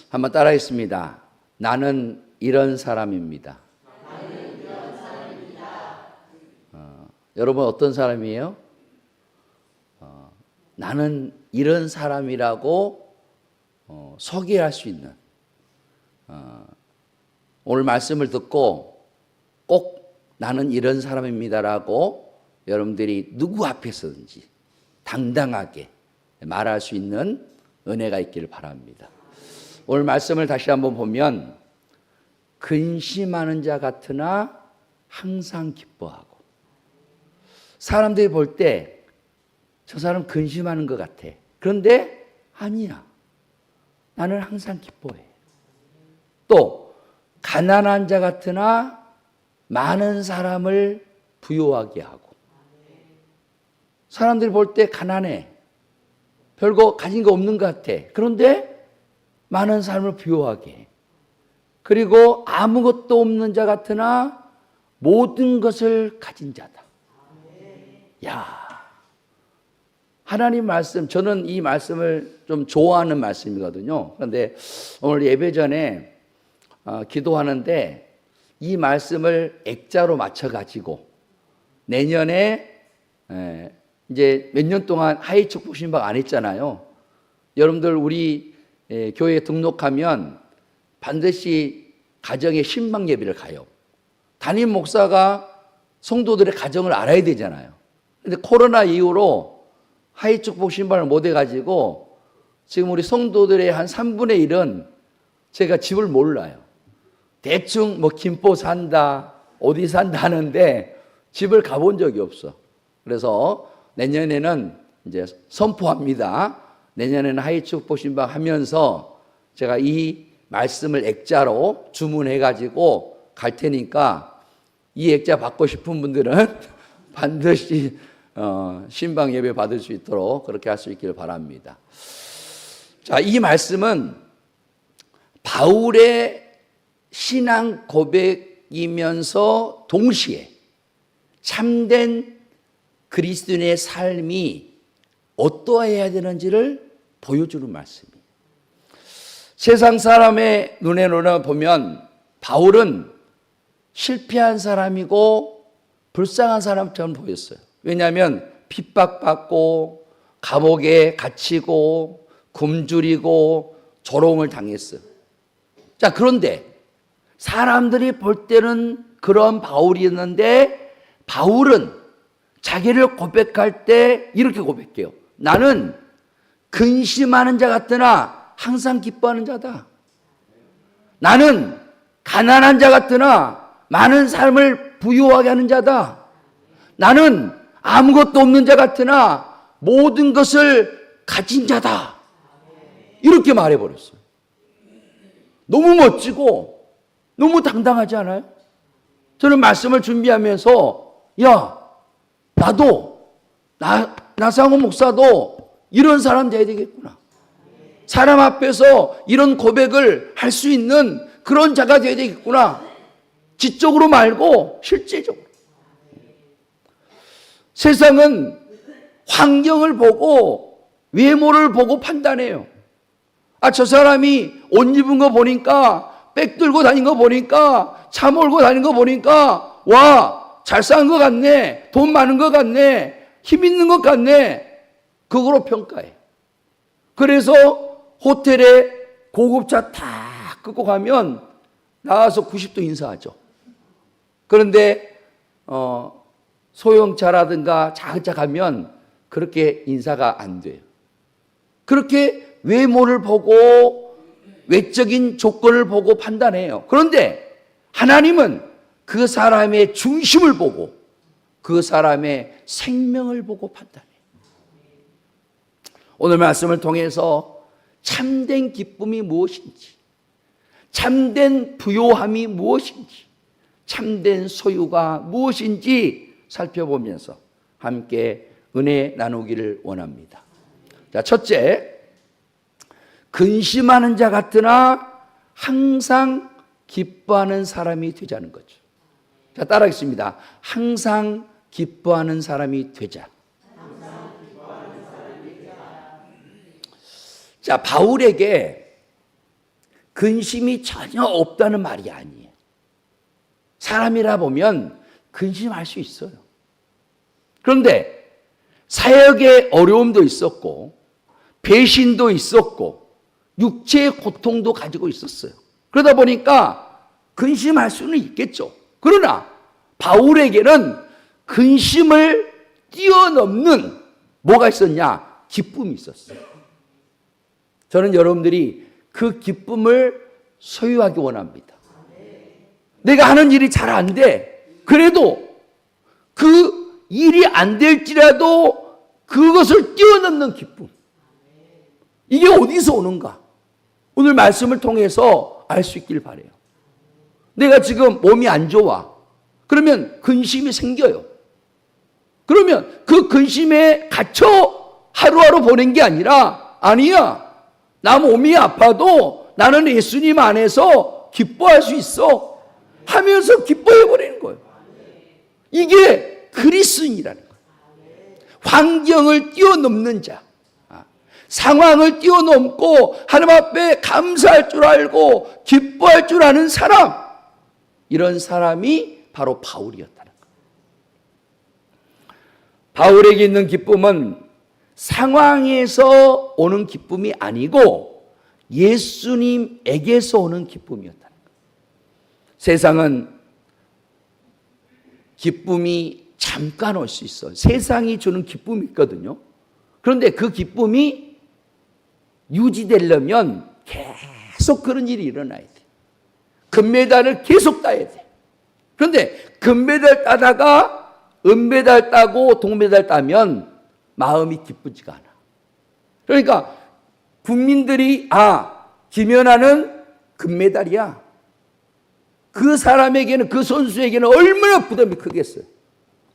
한번 따라하겠습니다. 나는 이런 사람입니다. 여러분 어떤 사람이에요? 나는 이런 사람이라고 소개할 수 있는, 오늘 말씀을 듣고 꼭 나는 이런 사람입니다라고 여러분들이 누구 앞에서든지 당당하게 말할 수 있는 은혜가 있기를 바랍니다. 오늘 말씀을 다시 한번 보면 근심하는 자 같으나 항상 기뻐하고, 사람들이 볼 때 저 사람 근심하는 것 같아. 그런데 아니야. 나는 항상 기뻐해. 또 가난한 자 같으나 많은 사람을 부유하게 하고, 사람들이 볼 때 가난해. 별거 가진 거 없는 것 같아. 그런데 많은 사람을 부유하게 해. 그리고 아무것도 없는 자 같으나 모든 것을 가진 자다. 야, 하나님 말씀, 저는 이 말씀을 좀 좋아하는 말씀이거든요. 그런데 오늘 예배 전에 기도하는데 이 말씀을 액자로 맞춰가지고 내년에 이제 몇 년 동안 하이 축복 신방 안 했잖아요. 여러분들 우리 교회에 등록하면 반드시 가정의 신방 예배를 가요. 담임 목사가 성도들의 가정을 알아야 되잖아요. 근데 코로나 이후로 하이 축복 신방을 못 해가지고 지금 우리 성도들의 한 3분의 1은 제가 집을 몰라요. 대충 뭐 김포 산다, 어디 산다 하는데 집을 가본 적이 없어. 그래서 내년에는 이제 선포합니다. 내년에는 하이 축복 신방 하면서 제가 이 말씀을 액자로 주문해가지고 갈 테니까 이 액자 받고 싶은 분들은 반드시 신방 예배 받을 수 있도록 그렇게 할 수 있기를 바랍니다. 자, 이 말씀은 바울의 신앙 고백이면서 동시에 참된 그리스도인의 삶이 어떠해야 되는지를 보여주는 말씀이에요. 세상 사람의 눈에는 보면 바울은 실패한 사람이고 불쌍한 사람처럼 보였어요. 왜냐하면 핍박받고 감옥에 갇히고 굶주리고 조롱을 당했어요. 자, 그런데 사람들이 볼 때는 그런 바울이었는데 바울은 자기를 고백할 때 이렇게 고백해요. 나는 근심하는 자 같으나 항상 기뻐하는 자다. 나는 가난한 자 같으나 많은 삶을 부유하게 하는 자다. 나는 아무것도 없는 자 같으나 모든 것을 가진 자다. 이렇게 말해버렸어요. 너무 멋지고 너무 당당하지 않아요? 저는 말씀을 준비하면서 나도 나상호 목사도 이런 사람 돼야 되겠구나. 사람 앞에서 이런 고백을 할 수 있는 그런 자가 돼야 되겠구나. 지적으로 말고 실제적으로. 세상은 환경을 보고 외모를 보고 판단해요. 저 사람이 옷 입은 거 보니까, 백 들고 다닌 거 보니까, 차 몰고 다닌 거 보니까, 와, 잘 사는 것 같네, 돈 많은 것 같네, 힘 있는 것 같네. 그거로 평가해. 그래서 호텔에 고급차 탁 끌고 가면 나와서 90도 인사하죠. 그런데 소형차라든가 작은 차 가면 그렇게 인사가 안 돼요. 그렇게 외모를 보고 외적인 조건을 보고 판단해요. 그런데 하나님은 그 사람의 중심을 보고 그 사람의 생명을 보고 판단해요. 오늘 말씀을 통해서 참된 기쁨이 무엇인지, 참된 부요함이 무엇인지, 참된 소유가 무엇인지 살펴보면서 함께 은혜 나누기를 원합니다. 자, 첫째, 근심하는 자 같으나 항상 기뻐하는 사람이 되자는 거죠. 자, 따라하겠습니다. 항상 기뻐하는 사람이 되자. 자, 바울에게 근심이 전혀 없다는 말이 아니에요. 사람이라 보면 근심할 수 있어요. 그런데 사역의 어려움도 있었고 배신도 있었고 육체의 고통도 가지고 있었어요. 그러다 보니까 근심할 수는 있겠죠. 그러나 바울에게는 근심을 뛰어넘는 뭐가 있었냐? 기쁨이 있었어요. 저는 여러분들이 그 기쁨을 소유하기 원합니다. 내가 하는 일이 잘 안 돼. 그래도 그 일이 안 될지라도 그것을 뛰어넘는 기쁨. 이게 어디서 오는가? 오늘 말씀을 통해서 알 수 있길 바라요. 내가 지금 몸이 안 좋아. 그러면 근심이 생겨요. 그러면 그 근심에 갇혀 하루하루 보낸 게 아니라 아니야. 나 몸이 아파도 나는 예수님 안에서 기뻐할 수 있어. 하면서 기뻐해버리는 거예요. 이게 그리스도인이라는 거예요. 환경을 뛰어넘는 자. 상황을 뛰어넘고 하나님 앞에 감사할 줄 알고 기뻐할 줄 아는 사람. 이런 사람이 바로 바울이었다는 거예요. 바울에게 있는 기쁨은 상황에서 오는 기쁨이 아니고 예수님에게서 오는 기쁨이었다는 거예요. 세상은 기쁨이 잠깐 올 수 있어요. 세상이 주는 기쁨이 있거든요. 그런데 그 기쁨이 유지되려면 계속 그런 일이 일어나야 돼. 금메달을 계속 따야 돼. 그런데 금메달 따다가 은메달 따고 동메달 따면 마음이 기쁘지가 않아. 그러니까 국민들이 김연아는 금메달이야. 그 사람에게는, 그 선수에게는 얼마나 부담이 크겠어요.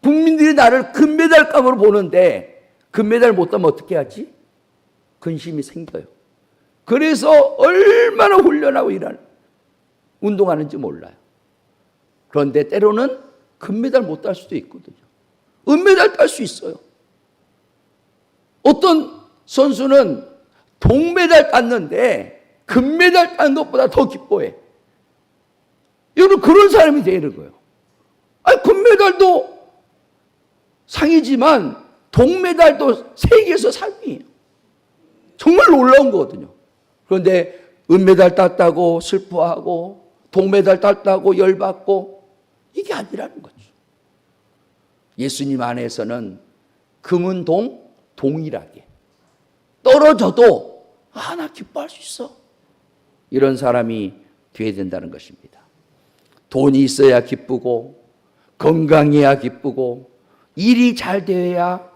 국민들이 나를 금메달감으로 보는데 금메달 못 따면 어떻게 하지? 근심이 생겨요. 그래서 얼마나 훈련하고 운동하는지 몰라요. 그런데 때로는 금메달 못 딸 수도 있거든요. 은메달 딸 수 있어요. 어떤 선수는 동메달 땄는데 금메달 딴 것보다 더 기뻐해. 여러분, 그런 사람이 되는 거예요. 금메달도 상이지만 동메달도 세계에서 3위예요. 정말 놀라운 거거든요. 그런데 은메달 땄다고 슬퍼하고 동메달 땄다고 열받고 이게 아니라는 거죠. 예수님 안에서는 금은 동일하게 떨어져도 나 기뻐할 수 있어. 이런 사람이 되어야 된다는 것입니다. 돈이 있어야 기쁘고 건강해야 기쁘고 일이 잘 되어야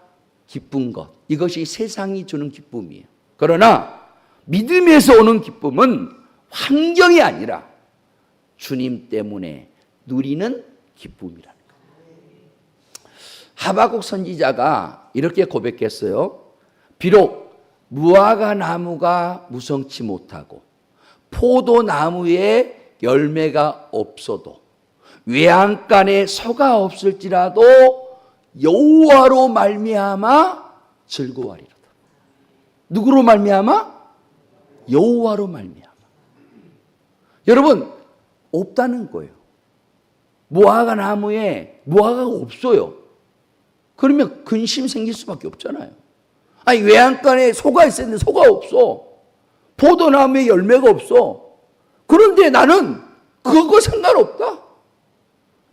기쁜 것. 이것이 세상이 주는 기쁨이에요. 그러나 믿음에서 오는 기쁨은 환경이 아니라 주님 때문에 누리는 기쁨이라는 거예요. 하박국 선지자가 이렇게 고백했어요. 비록 무화과 나무가 무성치 못하고 포도나무에 열매가 없어도 외양간에 소가 없을지라도 여호와로 말미암아 즐거워하리로다. 누구로 말미암아? 여호와로 말미암아. 여러분, 없다는 거예요. 무화과 나무에 무화과가 없어요. 그러면 근심 생길 수밖에 없잖아요. 외양간에 소가 있었는데 소가 없어. 포도나무에 열매가 없어. 그런데 나는 그거 상관없다.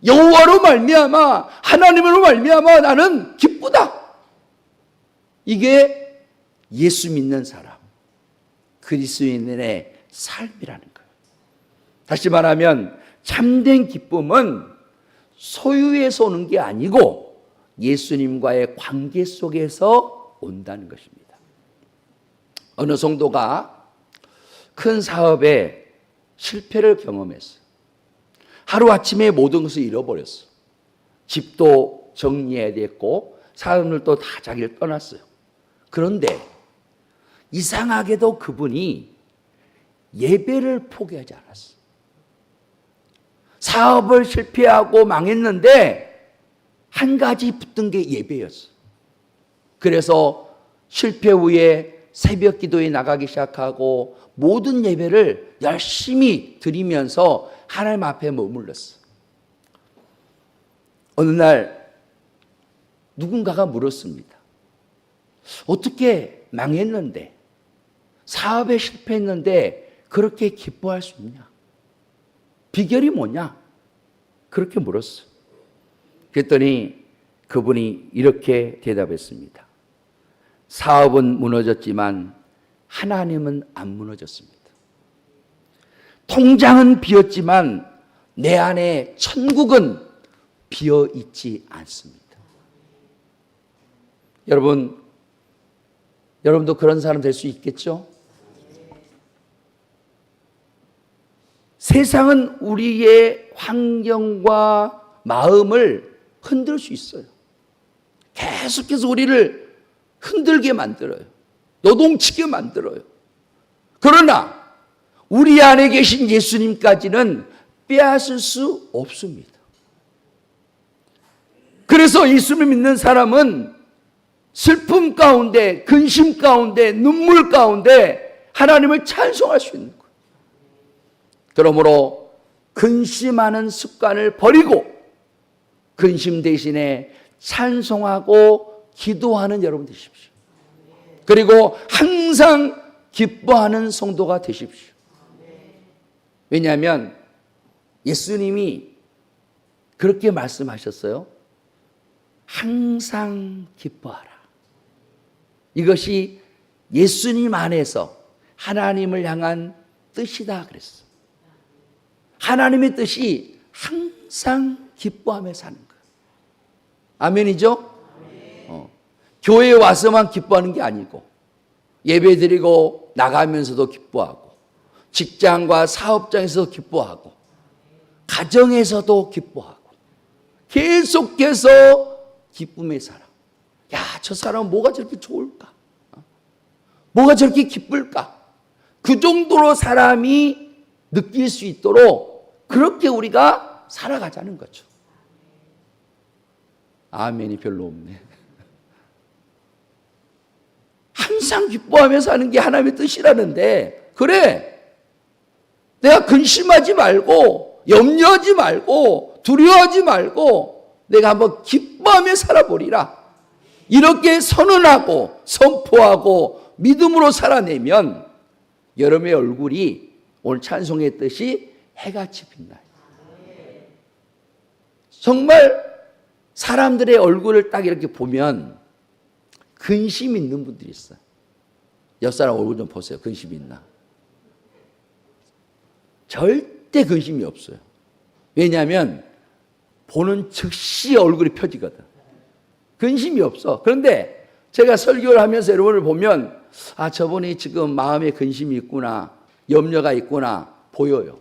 여호와로 말미암아, 하나님으로 말미암아 나는 기쁘다. 이게 예수 믿는 사람, 그리스도인의 삶이라는 거예요. 다시 말하면 참된 기쁨은 소유에서 오는 게 아니고 예수님과의 관계 속에서 온다는 것입니다. 어느 성도가 큰 사업에 실패를 경험했어요. 하루아침에 모든 것을 잃어버렸어요. 집도 정리해야 됐고 사람들도 다 자기를 떠났어요. 그런데 이상하게도 그분이 예배를 포기하지 않았어요. 사업을 실패하고 망했는데 한 가지 붙은 게 예배였어요. 그래서 실패 후에 새벽 기도에 나가기 시작하고 모든 예배를 열심히 드리면서 하나님 앞에 머물렀어. 어느 날 누군가가 물었습니다. 어떻게 망했는데, 사업에 실패했는데 그렇게 기뻐할 수 있냐? 비결이 뭐냐? 그렇게 물었어. 그랬더니 그분이 이렇게 대답했습니다. 사업은 무너졌지만 하나님은 안 무너졌습니다. 통장은 비었지만 내 안에 천국은 비어 있지 않습니다. 여러분도 그런 사람 될 수 있겠죠? 세상은 우리의 환경과 마음을 흔들 수 있어요. 계속해서 우리를 흔들게 만들어요. 요동치게 만들어요. 그러나 우리 안에 계신 예수님까지는 빼앗을 수 없습니다. 그래서 예수를 믿는 사람은 슬픔 가운데, 근심 가운데, 눈물 가운데 하나님을 찬송할 수 있는 거예요. 그러므로 근심하는 습관을 버리고 근심 대신에 찬송하고 기도하는 여러분 되십시오. 그리고 항상 기뻐하는 성도가 되십시오. 왜냐하면 예수님이 그렇게 말씀하셨어요. 항상 기뻐하라. 이것이 예수님 안에서 하나님을 향한 뜻이다 그랬어. 하나님의 뜻이 항상 기뻐하며 사는 거예요. 아멘이죠? 교회에 와서만 기뻐하는 게 아니고 예배드리고 나가면서도 기뻐하고 직장과 사업장에서도 기뻐하고 가정에서도 기뻐하고 계속해서 기쁨에 살아. 야, 저 사람은 뭐가 저렇게 좋을까? 뭐가 저렇게 기쁠까? 그 정도로 사람이 느낄 수 있도록 그렇게 우리가 살아가자는 거죠. 아멘이 별로 없네. 항상 기뻐하며 사는 게 하나님의 뜻이라는데, 그래, 내가 근심하지 말고 염려하지 말고 두려워하지 말고 내가 한번 기뻐하며 살아보리라. 이렇게 선언하고 선포하고 믿음으로 살아내면 여러분의 얼굴이 오늘 찬송의 뜻이 해같이 빛나요. 정말 사람들의 얼굴을 딱 이렇게 보면 근심 있는 분들이 있어요. 옆 사람 얼굴 좀 보세요. 근심이 있나? 절대 근심이 없어요. 왜냐하면 보는 즉시 얼굴이 펴지거든. 근심이 없어. 그런데 제가 설교를 하면서 여러분을 보면 아, 저분이 지금 마음에 근심이 있구나, 염려가 있구나 보여요.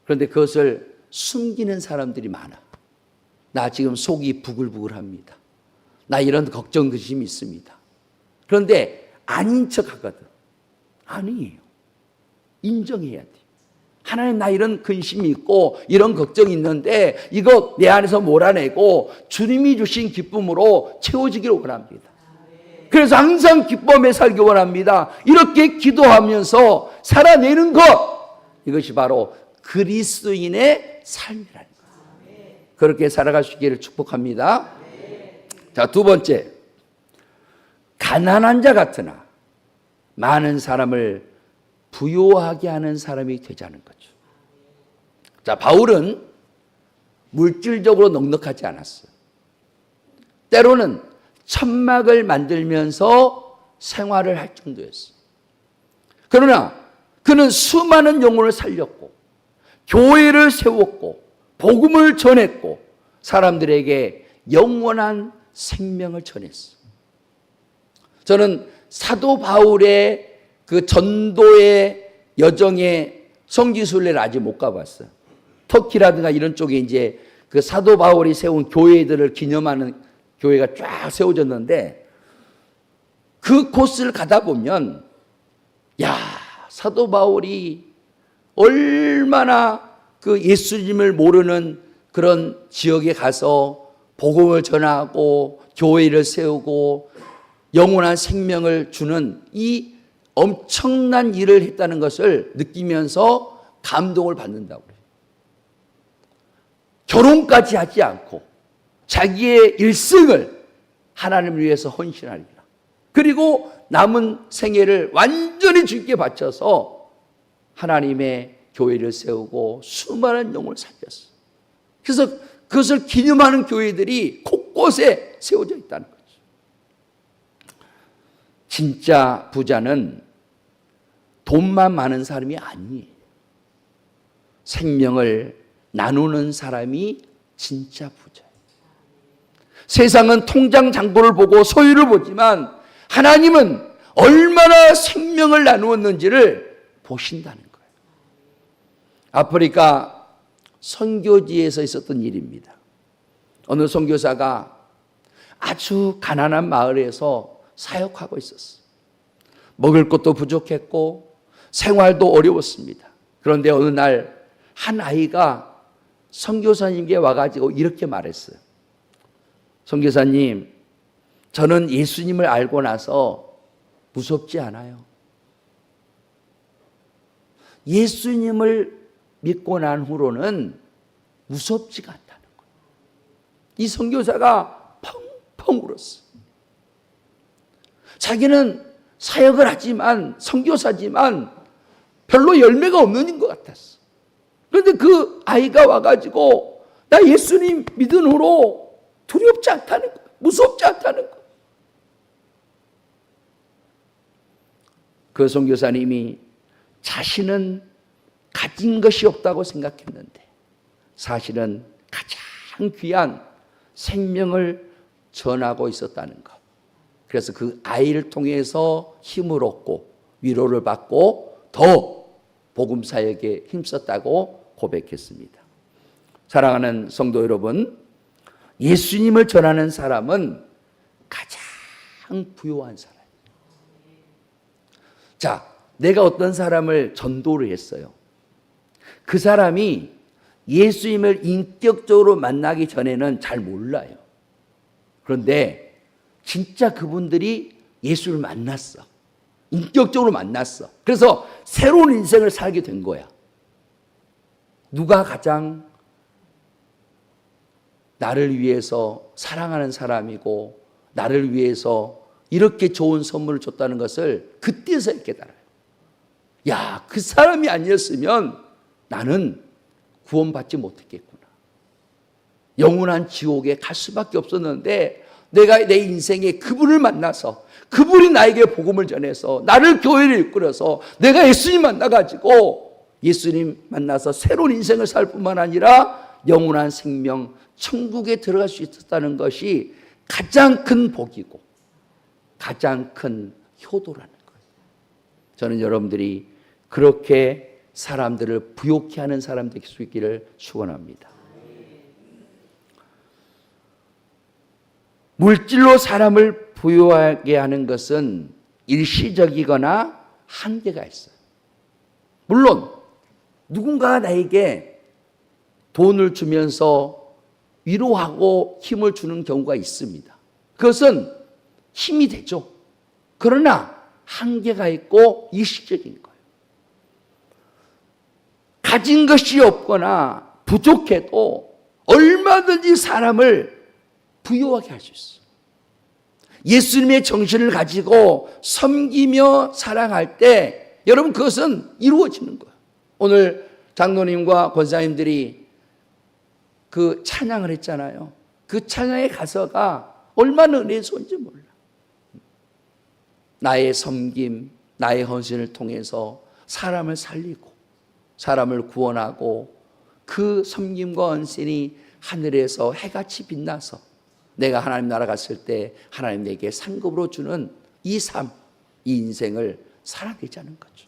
그런데 그것을 숨기는 사람들이 많아. 나 지금 속이 부글부글합니다. 나 이런 걱정, 근심이 있습니다. 그런데 아닌 척 하거든. 아니에요. 인정해야 돼. 하나님, 나 이런 근심이 있고 이런 걱정이 있는데 이거 내 안에서 몰아내고 주님이 주신 기쁨으로 채워지기를 원합니다. 그래서 항상 기쁨에 살기 원합니다. 이렇게 기도하면서 살아내는 것, 이것이 바로 그리스도인의 삶이라는 거예요. 그렇게 살아갈 수 있기를 축복합니다. 자, 두 번째, 가난한 자 같으나 많은 사람을 부요하게 하는 사람이 되자는 거죠. 자, 바울은 물질적으로 넉넉하지 않았어요. 때로는 천막을 만들면서 생활을 할 정도였어요. 그러나 그는 수많은 영혼을 살렸고 교회를 세웠고 복음을 전했고 사람들에게 영원한 생명을 전했어요. 저는 사도 바울의 그 전도의 여정의 성지순례를 아직 못 가봤어요. 터키라든가 이런 쪽에 이제 그 사도 바울이 세운 교회들을 기념하는 교회가 쫙 세워졌는데 그 코스를 가다 보면 야, 사도 바울이 얼마나 그 예수님을 모르는 그런 지역에 가서 복음을 전하고 교회를 세우고 영원한 생명을 주는 이 엄청난 일을 했다는 것을 느끼면서 감동을 받는다고 그래요. 결혼까지 하지 않고 자기의 일생을 하나님을 위해서 헌신하리라. 그리고 남은 생애를 완전히 주님께 바쳐서 하나님의 교회를 세우고 수많은 영혼을 살렸어요. 그래서 그것을 기념하는 교회들이 곳곳에 세워져 있다는 거죠. 진짜 부자는 돈만 많은 사람이 아니에요. 생명을 나누는 사람이 진짜 부자예요. 세상은 통장 잔고를 보고 소유를 보지만 하나님은 얼마나 생명을 나누었는지를 보신다는 거예요. 아프리카 선교지에서 있었던 일입니다. 어느 선교사가 아주 가난한 마을에서 사역하고 있었어요. 먹을 것도 부족했고 생활도 어려웠습니다. 그런데 어느 날 한 아이가 선교사님께 와가지고 이렇게 말했어요. 선교사님, 저는 예수님을 알고 나서 무섭지 않아요. 예수님을 믿고 난 후로는 무섭지가 않다는 거예요. 이 선교사가 펑펑 울었어요. 자기는 사역을 하지만 선교사지만 별로 열매가 없는 것 같았어. 그런데 그 아이가 와가지고 나 예수님 믿은 후로 두렵지 않다는 거예요. 무섭지 않다는 거예요. 그 선교사님이 자신은 가진 것이 없다고 생각했는데 사실은 가장 귀한 생명을 전하고 있었다는 것. 그래서 그 아이를 통해서 힘을 얻고 위로를 받고 더 복음 사역에 힘썼다고 고백했습니다. 사랑하는 성도 여러분, 예수님을 전하는 사람은 가장 부유한 사람이에요. 자, 내가 어떤 사람을 전도를 했어요. 그 사람이 예수님을 인격적으로 만나기 전에는 잘 몰라요. 그런데 진짜 그분들이 예수를 만났어. 인격적으로 만났어. 그래서 새로운 인생을 살게 된 거야. 누가 가장 나를 위해서 사랑하는 사람이고 나를 위해서 이렇게 좋은 선물을 줬다는 것을 그때서야 깨달아요. 야, 그 사람이 아니었으면 나는 구원받지 못했겠구나. 영원한 지옥에 갈 수밖에 없었는데 내가 내 인생에 그분을 만나서 그분이 나에게 복음을 전해서 나를 교회를 이끌어서 내가 예수님 만나가지고 예수님 만나서 새로운 인생을 살 뿐만 아니라 영원한 생명 천국에 들어갈 수 있었다는 것이 가장 큰 복이고 가장 큰 효도라는 거예요. 저는 여러분들이 그렇게 사람들을 부욕해 하는 사람 될 수 있기를 축원합니다. 물질로 사람을 부유하게 하는 것은 일시적이거나 한계가 있어요. 물론 누군가가 나에게 돈을 주면서 위로하고 힘을 주는 경우가 있습니다. 그것은 힘이 되죠. 그러나 한계가 있고 일시적인 거예요. 가진 것이 없거나 부족해도 얼마든지 사람을 부유하게 할 수 있어요. 예수님의 정신을 가지고 섬기며 사랑할 때 여러분 그것은 이루어지는 거예요. 오늘 장로님과 권사님들이 그 찬양을 했잖아요. 그 찬양의 가사가 얼마나 은혜스러운지 몰라. 나의 섬김, 나의 헌신을 통해서 사람을 살리고 사람을 구원하고 그 섬김과 헌신이 하늘에서 해같이 빛나서 내가 하나님 나라 갔을 때 하나님 내게 상급으로 주는 이 삶, 이 인생을 살아내자는 거죠.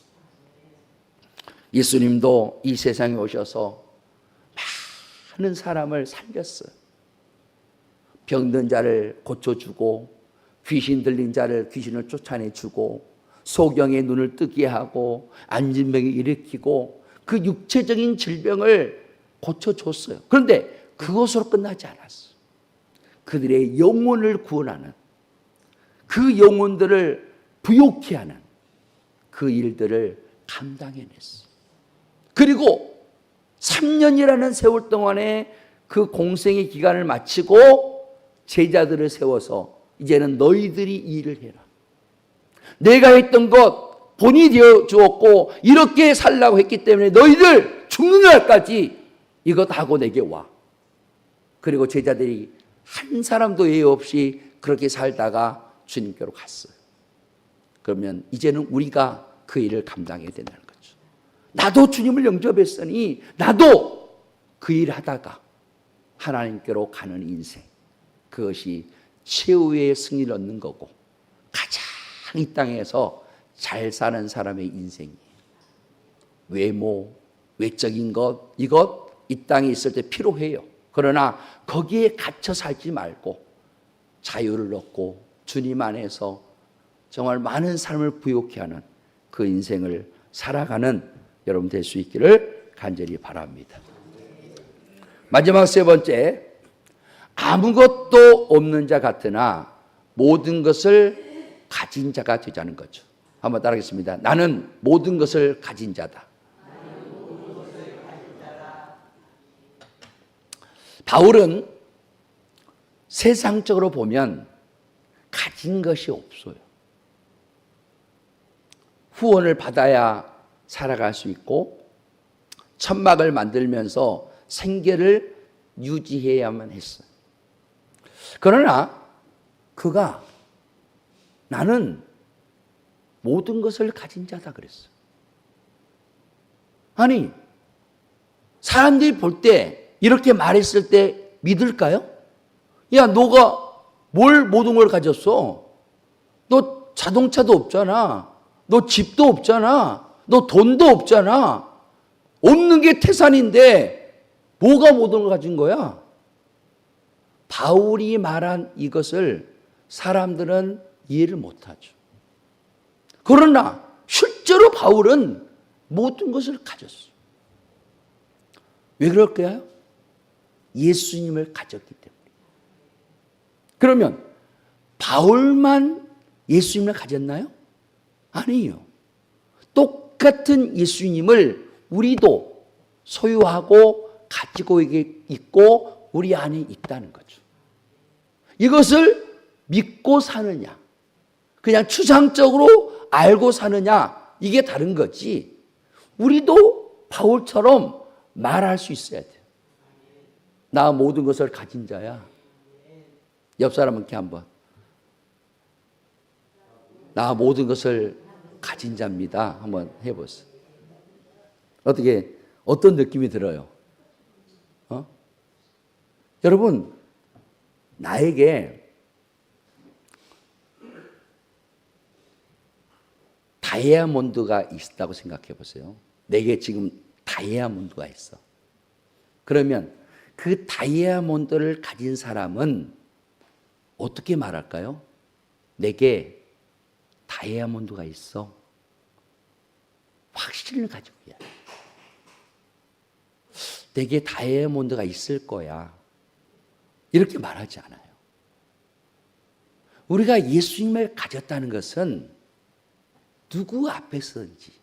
예수님도 이 세상에 오셔서 많은 사람을 살렸어요. 병든 자를 고쳐주고 귀신 들린 자를 귀신을 쫓아내주고 소경의 눈을 뜨게 하고 앉은 병을 일으키고 그 육체적인 질병을 고쳐줬어요. 그런데 그것으로 끝나지 않았어요. 그들의 영혼을 구원하는 그 영혼들을 부욕케 하는 그 일들을 감당해냈어. 그리고 3년이라는 세월 동안에 그 공생의 기간을 마치고 제자들을 세워서 이제는 너희들이 이 일을 해라. 내가 했던 것 본이 되어 주었고 이렇게 살라고 했기 때문에 너희들 죽는 날까지 이것 하고 내게 와. 그리고 제자들이 한 사람도 예외 없이 그렇게 살다가 주님께로 갔어요. 그러면 이제는 우리가 그 일을 감당해야 된다는 거죠. 나도 주님을 영접했으니 나도 그 일 하다가 하나님께로 가는 인생, 그것이 최후의 승리를 얻는 거고 가장 이 땅에서 잘 사는 사람의 인생이에요. 외모, 외적인 것, 이것 이 땅에 있을 때 필요해요. 그러나 거기에 갇혀 살지 말고 자유를 얻고 주님 안에서 정말 많은 삶을 부욕케 하는 그 인생을 살아가는 여러분 될 수 있기를 간절히 바랍니다. 마지막 세 번째, 아무것도 없는 자 같으나 모든 것을 가진 자가 되자는 거죠. 한번 따라하겠습니다. 나는 모든 것을 가진 자다. 바울은 세상적으로 보면 가진 것이 없어요. 후원을 받아야 살아갈 수 있고 천막을 만들면서 생계를 유지해야만 했어요. 그러나 그가 나는 모든 것을 가진 자다 그랬어요. 아니, 사람들이 볼 때 이렇게 말했을 때 믿을까요? 야, 너가 뭘 모든 걸 가졌어? 너 자동차도 없잖아. 너 집도 없잖아. 너 돈도 없잖아. 없는 게 태산인데 뭐가 모든 걸 가진 거야? 바울이 말한 이것을 사람들은 이해를 못하죠. 그러나 실제로 바울은 모든 것을 가졌어요. 왜 그럴까요? 예수님을 가졌기 때문에. 그러면 바울만 예수님을 가졌나요? 아니에요. 똑같은 예수님을 우리도 소유하고 가지고 있고 우리 안에 있다는 거죠. 이것을 믿고 사느냐, 그냥 추상적으로 알고 사느냐, 이게 다른 거지. 우리도 바울처럼 말할 수 있어야 돼요. 나 모든 것을 가진 자야. 옆 사람한테 한번, 나 모든 것을 가진 자입니다. 한번 해보세요. 어떤 느낌이 들어요? 여러분, 나에게 다이아몬드가 있다고 생각해 보세요. 내게 지금 다이아몬드가 있어. 그러면 그 다이아몬드를 가진 사람은 어떻게 말할까요? 내게 다이아몬드가 있어. 확신을 가지고 해야 돼. 내게 다이아몬드가 있을 거야. 이렇게 말하지 않아요. 우리가 예수님을 가졌다는 것은 누구 앞에서든지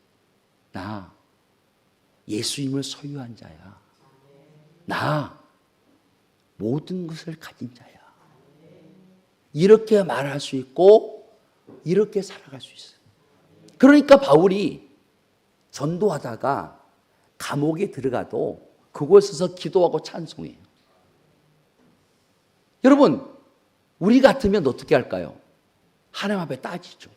나 예수님을 소유한 자야. 나 모든 것을 가진 자야. 이렇게 말할 수 있고 이렇게 살아갈 수 있어요. 그러니까 바울이 전도하다가 감옥에 들어가도 그곳에서 기도하고 찬송해요. 여러분, 우리 같으면 어떻게 할까요? 하나님 앞에 따지죠.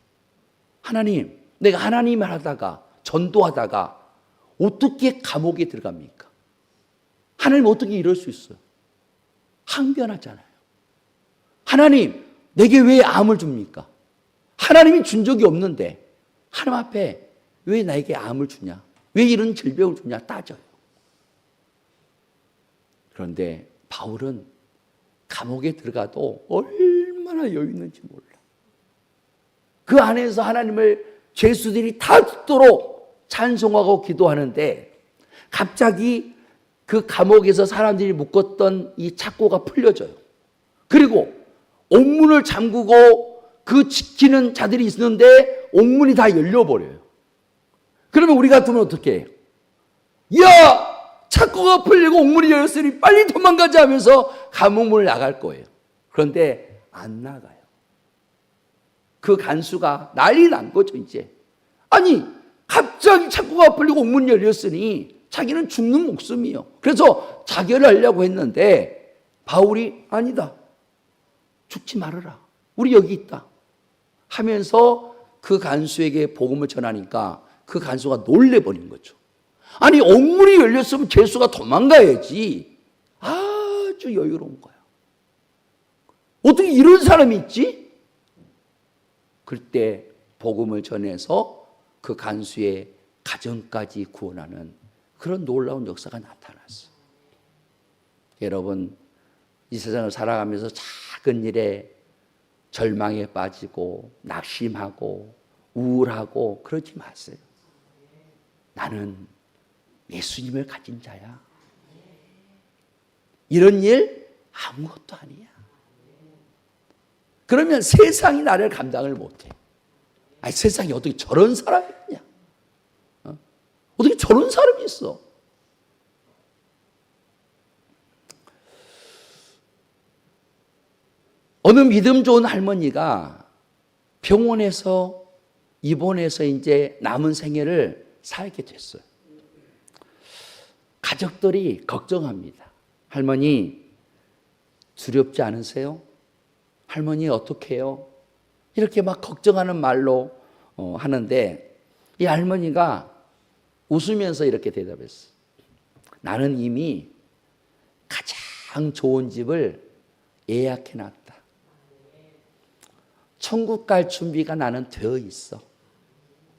하나님, 내가 하나님을 하다가 전도하다가 어떻게 감옥에 들어갑니까? 하나님 어떻게 이럴 수 있어요? 항변하잖아요. 하나님, 내게 왜 암을 줍니까? 하나님이 준 적이 없는데 하나님 앞에 왜 나에게 암을 주냐? 왜 이런 질병을 주냐? 따져요. 그런데 바울은 감옥에 들어가도 얼마나 여유 있는지 몰라. 그 안에서 하나님을 죄수들이 다 듣도록 찬송하고 기도하는데 갑자기 그 감옥에서 사람들이 묶었던 이 착고가 풀려져요. 그리고 옥문을 잠그고 그 지키는 자들이 있는데 옥문이 다 열려버려요. 그러면 우리 같으면 어떻게 해요? 야! 창고가 풀리고 옥문이 열렸으니 빨리 도망가자 하면서 감옥문을 나갈 거예요. 그런데 안 나가요. 그 간수가 난리 난 거죠, 이제. 아니, 갑자기 창고가 풀리고 옥문이 열렸으니 자기는 죽는 목숨이요. 그래서 자결을 하려고 했는데 바울이 아니다. 죽지 말아라. 우리 여기 있다. 하면서 그 간수에게 복음을 전하니까 그 간수가 놀래버린 거죠. 아니, 옥문이 열렸으면 죄수가 도망가야지. 아주 여유로운 거야. 어떻게 이런 사람이 있지? 그때 복음을 전해서 그 간수의 가정까지 구원하는 그런 놀라운 역사가 나타났어요. 여러분, 이 세상을 살아가면서 작은 일에 절망에 빠지고 낙심하고 우울하고 그러지 마세요. 나는 예수님을 가진 자야. 이런 일 아무것도 아니야. 그러면 세상이 나를 감당을 못해. 아니, 세상에 어떻게 저런 사람이 있냐? 어떻게 저런 사람이 있어? 어느 믿음 좋은 할머니가 병원에서 입원해서 이제 남은 생애를 살게 됐어요. 가족들이 걱정합니다. 할머니, 두렵지 않으세요? 할머니, 어떻게 해요? 이렇게 막 걱정하는 말로 하는데 이 할머니가 웃으면서 이렇게 대답했어요. 나는 이미 가장 좋은 집을 예약해놨다. 천국 갈 준비가 나는 되어 있어.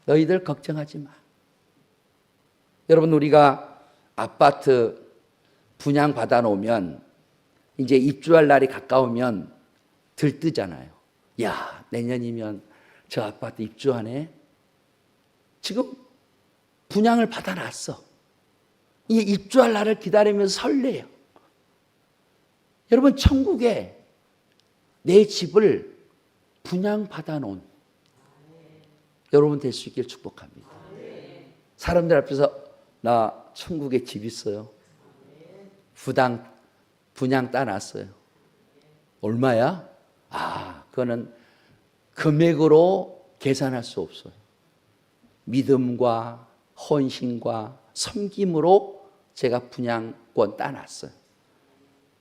너희들 걱정하지 마. 여러분, 우리가 아파트 분양 받아 놓으면 이제 입주할 날이 가까우면 들뜨잖아요. 야, 내년이면 저 아파트 입주하네. 지금 분양을 받아 놨어. 이 입주할 날을 기다리면서 설레요. 여러분, 천국에 내 집을 분양받아 놓은 여러분 될 수 있길 축복합니다. 사람들 앞에서 나 천국에 집 있어요. 분양 따놨어요. 얼마야? 그거는 금액으로 계산할 수 없어요. 믿음과 헌신과 섬김으로 제가 분양권 따놨어요.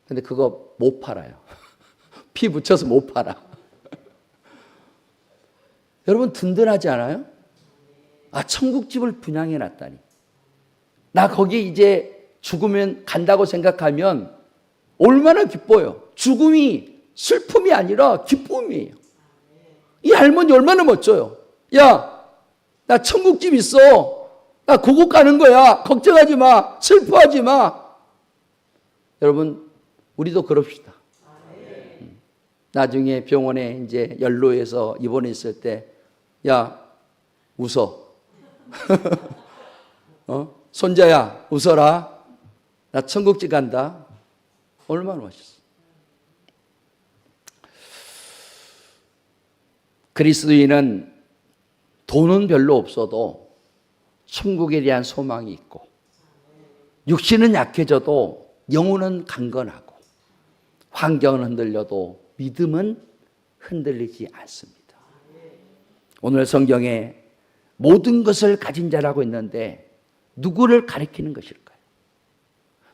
근데 그거 못 팔아요. 피 붙여서 못 팔아. 여러분, 든든하지 않아요? 천국집을 분양해 놨다니. 나 거기 이제 죽으면 간다고 생각하면 얼마나 기뻐요. 죽음이 슬픔이 아니라 기쁨이에요. 이 할머니 얼마나 멋져요. 야, 나 천국집 있어. 나 그곳 가는 거야. 걱정하지 마. 슬퍼하지 마. 여러분, 우리도 그럽시다. 나중에 병원에 이제 연로해서 입원했을 때, 야, 웃어. 손자야, 웃어라. 나 천국집 간다. 얼마나 멋있어. 그리스도인은 돈은 별로 없어도 천국에 대한 소망이 있고, 육신은 약해져도 영혼은 강건하고, 환경은 흔들려도 믿음은 흔들리지 않습니다. 오늘 성경에 모든 것을 가진 자라고 했는데 누구를 가리키는 것일까요?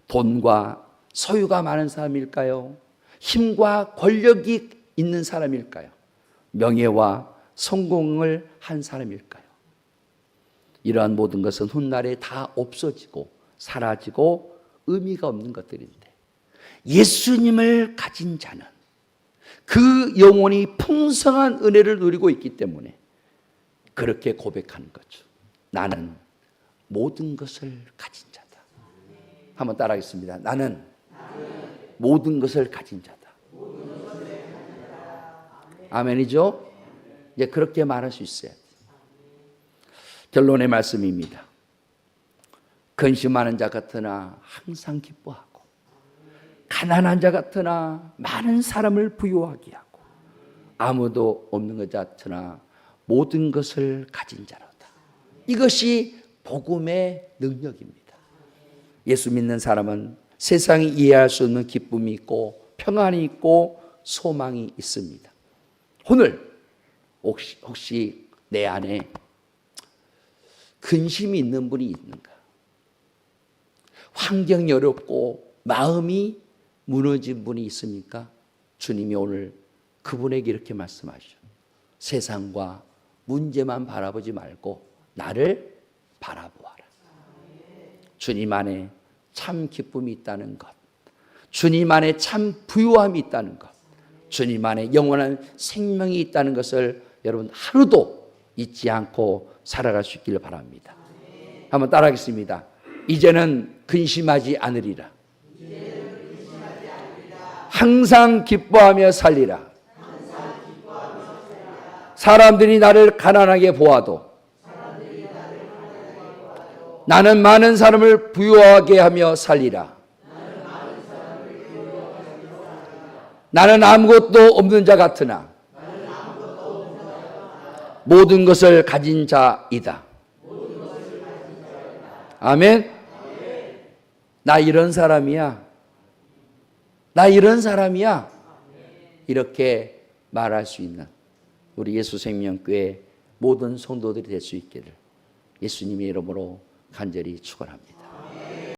돈과 소유가 많은 사람일까요? 힘과 권력이 있는 사람일까요? 명예와 성공을 한 사람일까요? 이러한 모든 것은 훗날에 다 없어지고 사라지고 의미가 없는 것들인데, 예수님을 가진 자는 그 영혼이 풍성한 은혜를 누리고 있기 때문에 그렇게 고백하는 거죠. 나는 모든 것을 가진 자다. 한번 따라하겠습니다. 나는 모든 것을 가진 자다. 아멘이죠? 이제 그렇게 말할 수 있어야 돼요. 결론의 말씀입니다. 근심하는 자 같으나 항상 기뻐하고, 가난한 자 같으나 많은 사람을 부유하게 하고, 아무도 없는 것 같으나 모든 것을 가진 자로다. 이것이 복음의 능력입니다. 예수 믿는 사람은 세상이 이해할 수 없는 기쁨이 있고 평안이 있고 소망이 있습니다. 오늘 혹시 내 안에 근심이 있는 분이 있는가? 환경이 어렵고 마음이 무너진 분이 있습니까? 주님이 오늘 그분에게 이렇게 말씀하시죠. 세상과 문제만 바라보지 말고 나를 바라보아라. 주님 안에 참 기쁨이 있다는 것, 주님 안에 참 부유함이 있다는 것, 주님 안에 영원한 생명이 있다는 것을 여러분 하루도 잊지 않고 살아갈 수 있기를 바랍니다. 한번 따라하겠습니다. 이제는 근심하지 않으리라. 항상 기뻐하며 살리라. 사람들이 나를 가난하게 보아도 나는 많은 사람을 부유하게 하며 살리라. 나는 아무것도 없는 자 같으나 모든 것을 가진 자이다. 아멘. 나 이런 사람이야. 나 이런 사람이야. 이렇게 말할 수 있는 우리 예수생명교회 모든 성도들이 될 수 있기를 예수님의 이름으로 간절히 축원합니다.